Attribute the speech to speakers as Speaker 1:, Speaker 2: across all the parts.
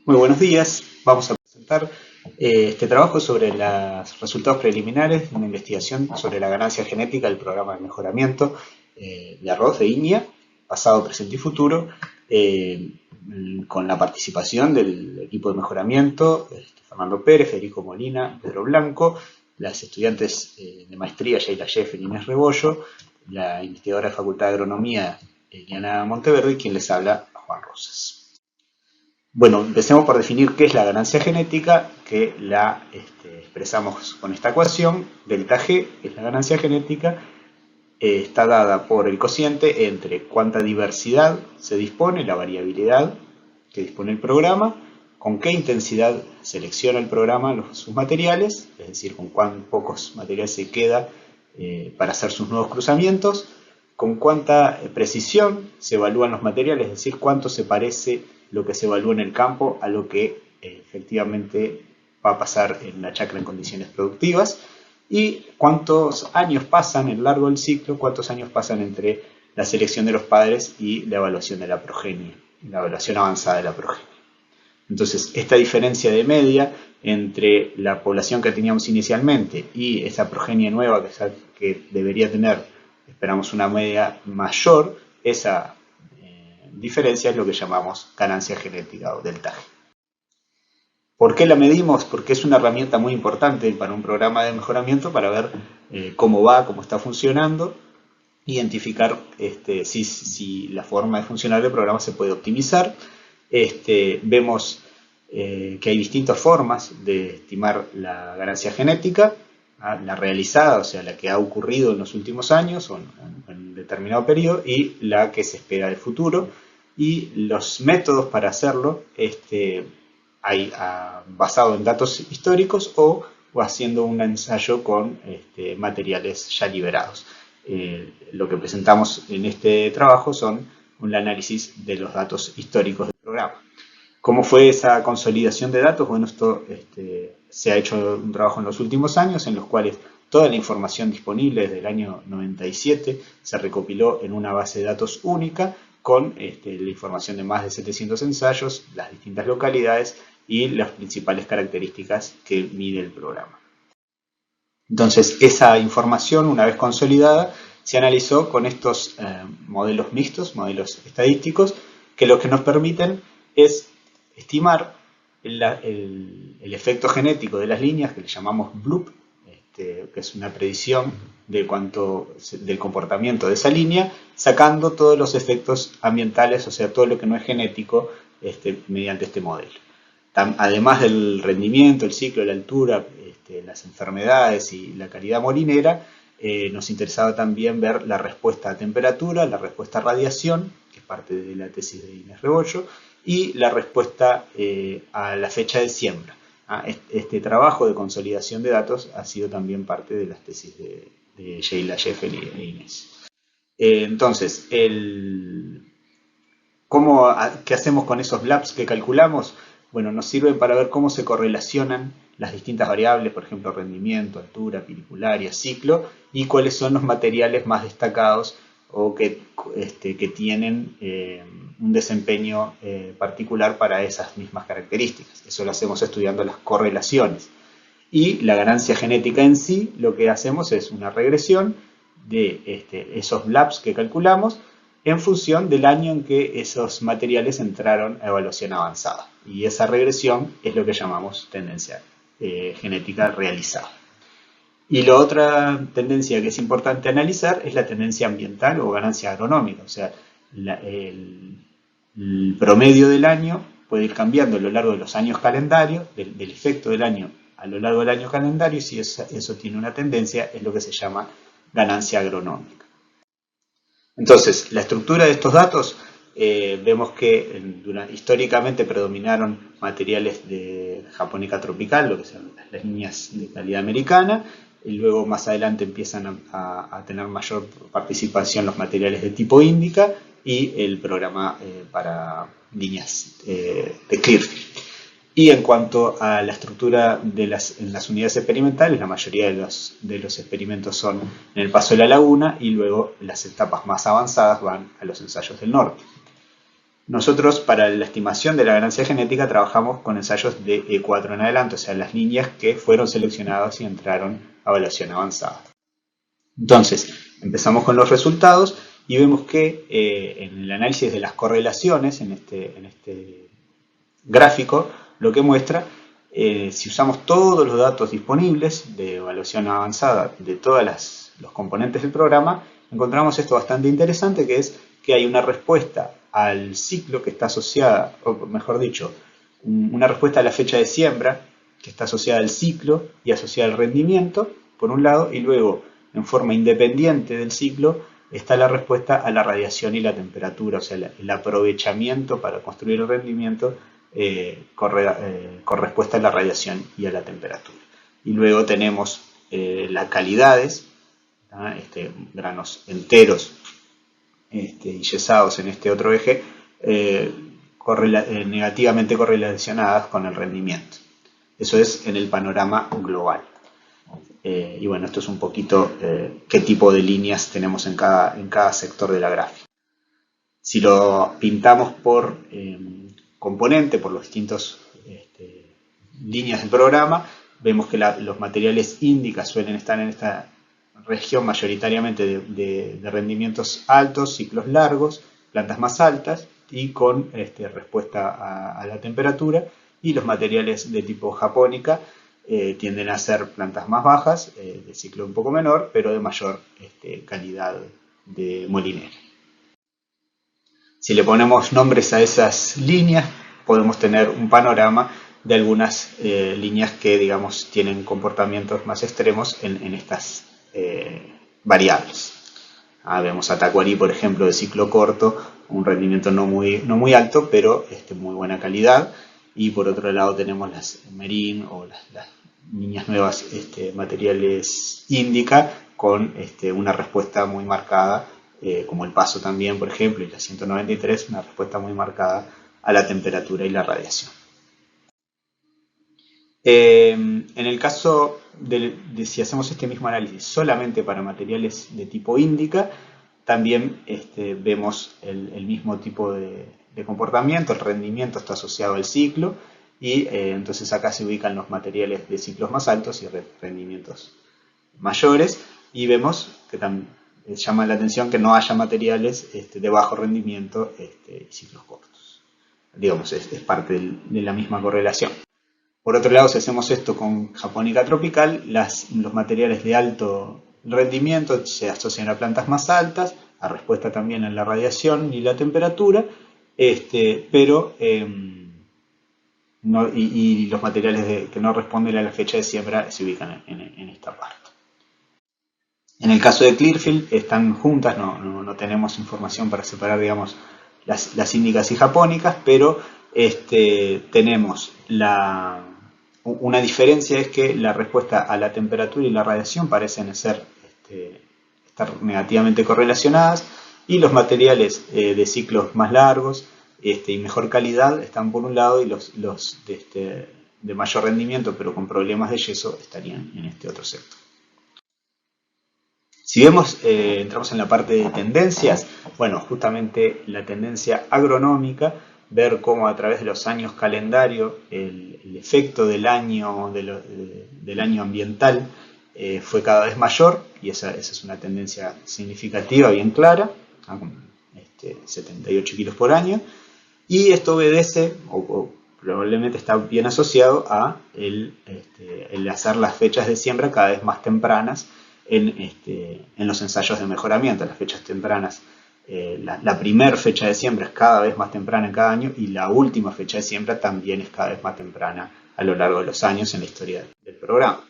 Speaker 1: Muy buenos días. Vamos a presentar este trabajo sobre los resultados preliminares de una investigación sobre la ganancia genética del programa de mejoramiento de arroz de Iña, pasado, presente y futuro, con la participación del equipo de mejoramiento, Fernando Pérez, Federico Molina, Pedro Blanco, las estudiantes de maestría Sheila Sheff y Inés Rebollo, la investigadora de Facultad de Agronomía Eliana Monteverde y quien les habla, Juan Rosas. Bueno, empecemos por definir qué es la ganancia genética, que la expresamos con esta ecuación. Delta G, que es la ganancia genética, está dada por el cociente entre cuánta diversidad se dispone, la variabilidad que dispone el programa, con qué intensidad selecciona el programa sus materiales, es decir, con cuán pocos materiales se queda para hacer sus nuevos cruzamientos, con cuánta precisión se evalúan los materiales, es decir, cuánto se parece lo que se evalúa en el campo a lo que efectivamente va a pasar en la chacra en condiciones productivas, y cuántos años pasan en largo del ciclo, cuántos años pasan entre la selección de los padres y la evaluación de la progenie, la evaluación avanzada de la progenie. Entonces, esta diferencia de media entre la población que teníamos inicialmente y esa progenie nueva que debería tener, esperamos una media mayor, esa diferencia es lo que llamamos ganancia genética o delta G. ¿Por qué la medimos? Porque es una herramienta muy importante para un programa de mejoramiento para ver cómo va, cómo está funcionando, identificar si la forma de funcionar del programa se puede optimizar. Vemos que hay distintas formas de estimar la ganancia genética, la realizada, o sea, la que ha ocurrido en los últimos años o en un determinado periodo, y la que se espera del futuro. Y los métodos para hacerlo hay basado en datos históricos o haciendo un ensayo con materiales ya liberados. Lo que presentamos en este trabajo son un análisis de los datos históricos del programa. ¿Cómo fue esa consolidación de datos? Bueno, esto se ha hecho un trabajo en los últimos años en los cuales toda la información disponible desde el año 97 se recopiló en una base de datos única con la información de más de 700 ensayos, las distintas localidades y las principales características que mide el programa. Entonces, esa información, una vez consolidada, se analizó con estos modelos mixtos, modelos estadísticos, que lo que nos permiten es estimar el efecto genético de las líneas, que le llamamos BLUP, que es una predicción del comportamiento de esa línea, sacando todos los efectos ambientales, o sea, todo lo que no es genético, mediante este modelo. Además del rendimiento, el ciclo, la altura, las enfermedades y la calidad molinera, nos interesaba también ver la respuesta a temperatura, la respuesta a radiación, que es parte de la tesis de Inés Rebollo, y la respuesta a la fecha de siembra. Este trabajo de consolidación de datos ha sido también parte de las tesis de Sheila Sheff e Inés. Entonces, ¿qué hacemos con esos BLAPs que calculamos? Bueno, nos sirven para ver cómo se correlacionan las distintas variables, por ejemplo, rendimiento, altura, pinicularia, ciclo, y cuáles son los materiales más destacados o que tienen un desempeño particular para esas mismas características. Eso lo hacemos estudiando las correlaciones. Y la ganancia genética en sí, lo que hacemos es una regresión de esos BLAPs que calculamos en función del año en que esos materiales entraron a evaluación avanzada. Y esa regresión es lo que llamamos tendencia genética realizada. Y la otra tendencia que es importante analizar es la tendencia ambiental o ganancia agronómica. O sea, el promedio del año puede ir cambiando a lo largo de los años calendarios, del efecto del año a lo largo del año calendario, y si eso tiene una tendencia, es lo que se llama ganancia agronómica. Entonces, la estructura de estos datos, vemos que históricamente predominaron materiales de japonica tropical, lo que son las líneas de calidad americana, y luego más adelante empiezan a tener mayor participación los materiales de tipo índica y el programa para líneas de Clearfield. Y en cuanto a la estructura en las unidades experimentales, la mayoría de los experimentos son en el Paso de la Laguna y luego las etapas más avanzadas van a los ensayos del norte. Nosotros para la estimación de la ganancia genética trabajamos con ensayos de E4 en adelante, o sea, las líneas que fueron seleccionadas y entraron a evaluación avanzada. Entonces, empezamos con los resultados y vemos que en el análisis de las correlaciones, en este gráfico, lo que muestra, si usamos todos los datos disponibles de evaluación avanzada de todos los componentes del programa, encontramos esto bastante interesante, que es que hay una respuesta al ciclo que está asociada, o mejor dicho, una respuesta a la fecha de siembra que está asociada al ciclo y asociada al rendimiento, por un lado, y luego, en forma independiente del ciclo, está la respuesta a la radiación y la temperatura, o sea, el aprovechamiento para construir el rendimiento con respuesta a la radiación y a la temperatura. Y luego tenemos las calidades, granos enteros y yesados en este otro eje, negativamente correlacionadas con el rendimiento. Eso es en el panorama global. Y bueno, esto es un poquito qué tipo de líneas tenemos en cada sector de la gráfica. Si lo pintamos por componente, por los distintos líneas del programa, vemos que los materiales índicas suelen estar en esta región mayoritariamente de rendimientos altos, ciclos largos, plantas más altas y con respuesta a la temperatura, y los materiales de tipo japónica tienden a ser plantas más bajas, de ciclo un poco menor, pero de mayor calidad de molinera. Si le ponemos nombres a esas líneas, podemos tener un panorama de algunas líneas que, digamos, tienen comportamientos más extremos en estas variables. Vemos a Tacuarí, por ejemplo, de ciclo corto, un rendimiento no muy alto, pero muy buena calidad. Y por otro lado tenemos las Merín o las líneas nuevas materiales Índica con una respuesta muy marcada, como el Paso también, por ejemplo, y la 193, una respuesta muy marcada a la temperatura y la radiación. En el caso de si hacemos este mismo análisis solamente para materiales de tipo Índica, también vemos el mismo tipo de comportamiento, el rendimiento está asociado al ciclo, y entonces acá se ubican los materiales de ciclos más altos y rendimientos mayores, y vemos que también llama la atención que no haya materiales de bajo rendimiento y ciclos cortos. Digamos, es parte de la misma correlación. Por otro lado, si hacemos esto con japónica tropical, los materiales de alto rendimiento se asocian a plantas más altas, a respuesta también a la radiación y la temperatura, pero los materiales que no responden a la fecha de siembra se ubican en esta parte. En el caso de Clearfield están juntas, no tenemos información para separar, digamos, las índicas y japónicas, pero tenemos una diferencia, es que la respuesta a la temperatura y la radiación parecen estar negativamente correlacionadas, y los materiales de ciclos más largos y mejor calidad están por un lado, y los de mayor rendimiento pero con problemas de yeso estarían en este otro sector. Si vemos, entramos en la parte de tendencias, bueno, justamente la tendencia agronómica, ver cómo a través de los años calendario el efecto del año ambiental fue cada vez mayor, y esa es una tendencia significativa, bien clara, con 78 kilos por año, y esto obedece, o probablemente está bien asociado a el hacer las fechas de siembra cada vez más tempranas en los ensayos de mejoramiento. Las fechas tempranas, la primera fecha de siembra es cada vez más temprana en cada año, y la última fecha de siembra también es cada vez más temprana a lo largo de los años en la historia del programa.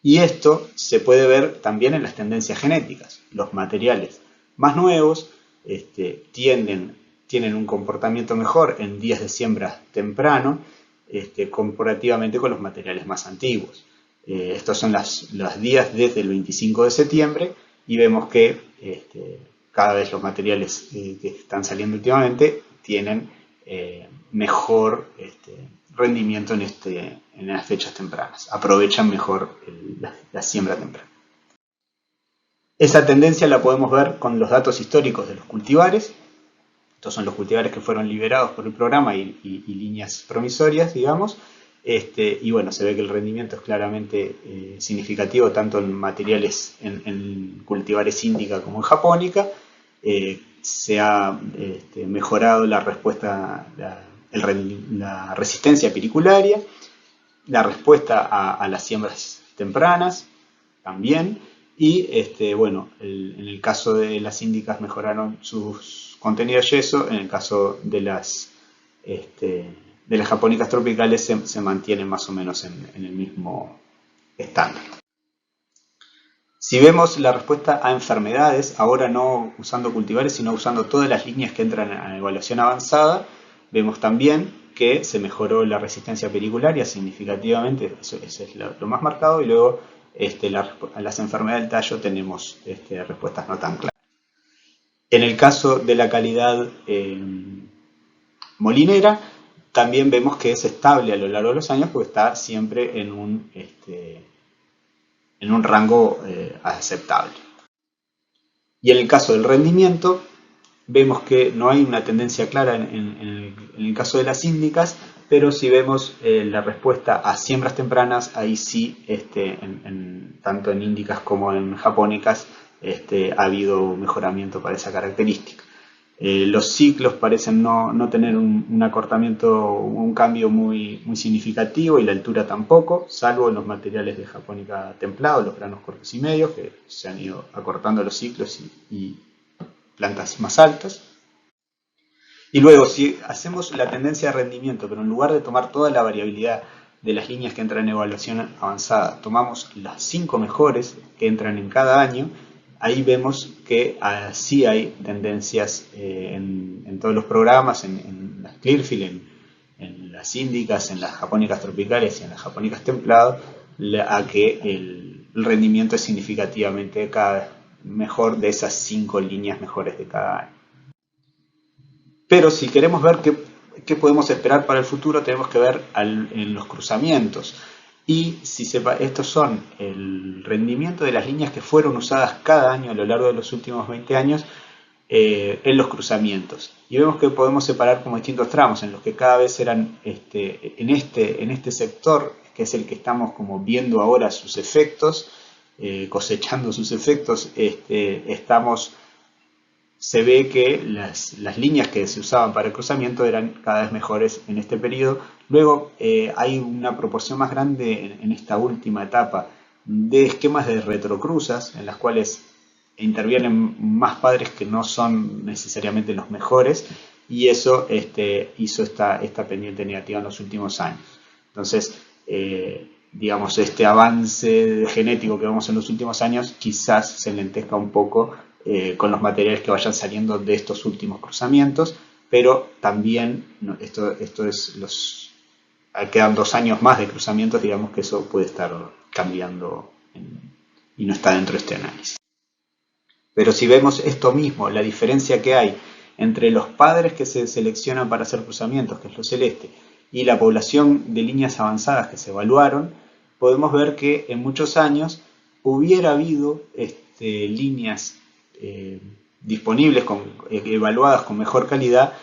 Speaker 1: Y esto se puede ver también en las tendencias genéticas. Los materiales más nuevos tienen un comportamiento mejor en días de siembra temprano, comparativamente con los materiales más antiguos. Estos son los días desde el 25 de septiembre, y vemos que cada vez los materiales que están saliendo últimamente tienen mejor rendimiento en las fechas tempranas, aprovechan mejor la siembra temprana. Esa tendencia la podemos ver con los datos históricos de los cultivares, Estos son los cultivares que fueron liberados por el programa y líneas promisorias, digamos. Y bueno, se ve que el rendimiento es claramente significativo tanto en materiales, en cultivares índica como en japónica. Se ha mejorado la respuesta, la resistencia apiricularia, la respuesta a las siembras tempranas también. Y bueno, en el caso de las índicas mejoraron sus contenidos de yeso, en el caso de las japónicas tropicales se mantienen más o menos en el mismo estándar. Si vemos la respuesta a enfermedades, ahora no usando cultivares, sino usando todas las líneas que entran a evaluación avanzada, vemos también que se mejoró la resistencia pericularia significativamente, eso es lo más marcado, y luego a las enfermedades del tallo tenemos respuestas no tan claras. En el caso de la calidad molinera, también vemos que es estable a lo largo de los años porque está siempre en un rango aceptable. Y en el caso del rendimiento, vemos que no hay una tendencia clara en el caso de las índicas, pero si vemos la respuesta a siembras tempranas, ahí sí, tanto en índicas como en japónicas, ha habido mejoramiento para esa característica. Los ciclos parecen no tener un acortamiento, un cambio muy significativo, y la altura tampoco, salvo en los materiales de japónica templado, los granos cortos y medios, que se han ido acortando los ciclos y plantas más altas. Y luego, si hacemos la tendencia de rendimiento, pero en lugar de tomar toda la variabilidad de las líneas que entran en evaluación avanzada, tomamos las 5 mejores que entran en cada año, ahí vemos que sí hay tendencias en todos los programas, en las Clearfield, en las índicas, en las japónicas tropicales y en las japónicas templadas, a que el rendimiento es significativamente cada vez mejor de esas 5 líneas mejores de cada año. Pero si queremos ver qué podemos esperar para el futuro, tenemos que ver en los cruzamientos. Y estos son el rendimiento de las líneas que fueron usadas cada año a lo largo de los últimos 20 años en los cruzamientos. Y vemos que podemos separar como distintos tramos, en los que cada vez eran, en este sector, que es el que estamos como viendo ahora sus efectos, cosechando sus efectos, se ve que las líneas que se usaban para el cruzamiento eran cada vez mejores en este periodo. Luego hay una proporción más grande en esta última etapa de esquemas de retrocruzas, en las cuales intervienen más padres que no son necesariamente los mejores, y eso hizo esta pendiente negativa en los últimos años. Entonces, digamos, este avance genético que vemos en los últimos años quizás se lentezca un poco con los materiales que vayan saliendo de estos últimos cruzamientos, pero también quedan 2 años más de cruzamientos, digamos que eso puede estar cambiando y no está dentro de este análisis. Pero si vemos esto mismo, la diferencia que hay entre los padres que se seleccionan para hacer cruzamientos, que es lo celeste, y la población de líneas avanzadas que se evaluaron, podemos ver que en muchos años hubiera habido líneas disponibles, evaluadas con mejor calidad,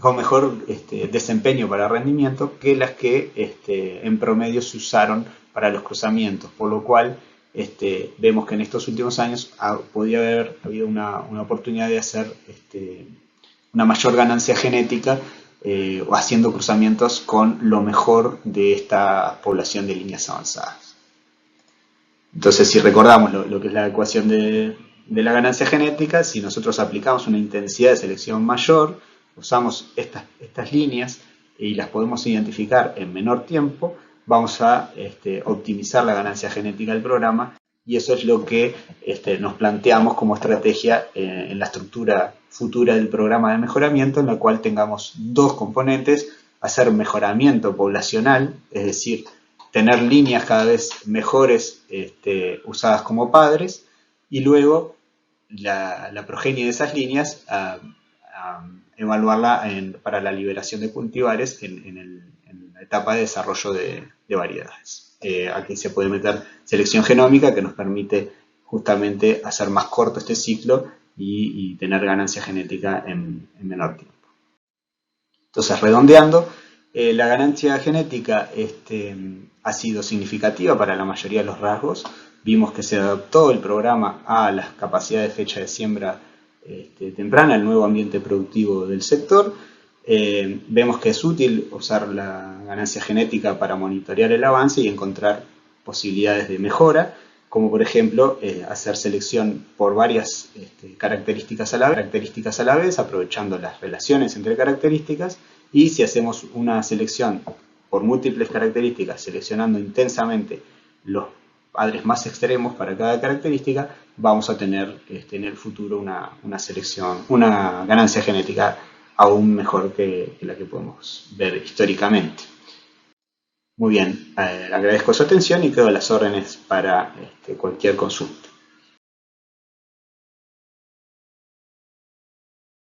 Speaker 1: con mejor desempeño para rendimiento que las que en promedio se usaron para los cruzamientos, por lo cual vemos que en estos últimos años podía haber habido una oportunidad de hacer una mayor ganancia genética haciendo cruzamientos con lo mejor de esta población de líneas avanzadas. Entonces, si recordamos lo que es la ecuación de la ganancia genética, si nosotros aplicamos una intensidad de selección mayor, usamos estas líneas y las podemos identificar en menor tiempo, vamos a optimizar la ganancia genética del programa, y eso es lo que nos planteamos como estrategia en la estructura futura del programa de mejoramiento, en la cual tengamos 2 componentes: hacer mejoramiento poblacional, es decir, tener líneas cada vez mejores usadas como padres, y luego la progenie de esas líneas evaluarla para la liberación de cultivares en la etapa de desarrollo de variedades. Aquí se puede meter selección genómica, que nos permite justamente hacer más corto este ciclo y tener ganancia genética en menor tiempo. Entonces, redondeando, la ganancia genética ha sido significativa para la mayoría de los rasgos. Vimos que se adaptó el programa a las capacidades de fecha de siembra temprana, al nuevo ambiente productivo del sector. Vemos que es útil usar la ganancia genética para monitorear el avance y encontrar posibilidades de mejora, como por ejemplo hacer selección por varias características a la vez, aprovechando las relaciones entre características, y si hacemos una selección por múltiples características, seleccionando intensamente los padres más extremos para cada característica, vamos a tener en el futuro una ganancia genética aún mejor que la que podemos ver históricamente. Muy bien, agradezco su atención y quedo a las órdenes para cualquier consulta.